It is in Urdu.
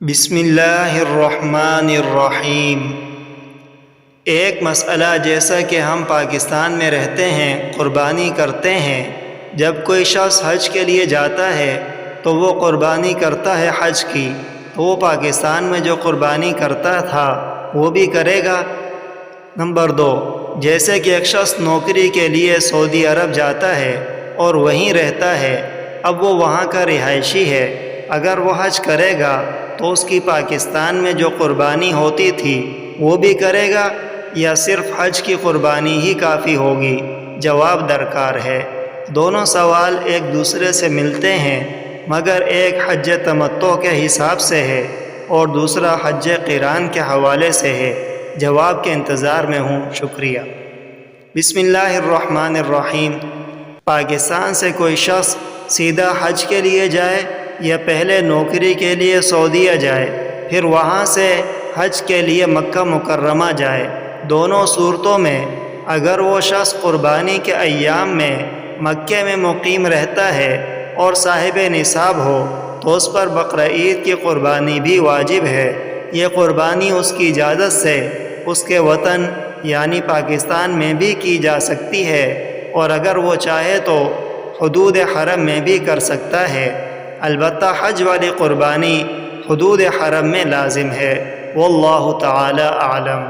بسم اللہ الرحمن الرحیم۔ ایک مسئلہ، جیسا کہ ہم پاکستان میں رہتے ہیں، قربانی کرتے ہیں۔ جب کوئی شخص حج کے لیے جاتا ہے تو وہ قربانی کرتا ہے حج کی، تو وہ پاکستان میں جو قربانی کرتا تھا وہ بھی کرے گا؟ نمبر 2، جیسے کہ ایک شخص نوکری کے لیے سعودی عرب جاتا ہے اور وہیں رہتا ہے، اب وہ وہاں کا رہائشی ہے، اگر وہ حج کرے گا تو اس کی پاکستان میں جو قربانی ہوتی تھی وہ بھی کرے گا یا صرف حج کی قربانی ہی کافی ہوگی؟ جواب درکار ہے۔ دونوں سوال ایک دوسرے سے ملتے ہیں، مگر ایک حج تمتع کے حساب سے ہے اور دوسرا حج قران کے حوالے سے ہے۔ جواب کے انتظار میں ہوں۔ شکریہ۔ بسم اللہ الرحمن الرحیم۔ پاکستان سے کوئی شخص سیدھا حج کے لیے جائے یا پہلے نوکری کے لیے سعودیہ جائے، پھر وہاں سے حج کے لیے مکہ مکرمہ جائے، دونوں صورتوں میں اگر وہ شخص قربانی کے ایام میں مکے میں مقیم رہتا ہے اور صاحب نصاب ہو تو اس پر بقرعید کی قربانی بھی واجب ہے۔ یہ قربانی اس کی اجازت سے اس کے وطن یعنی پاکستان میں بھی کی جا سکتی ہے، اور اگر وہ چاہے تو حدود حرم میں بھی کر سکتا ہے، البتہ حج والی قربانی حدود حرم میں لازم ہے۔ واللہ تعالی اعلم۔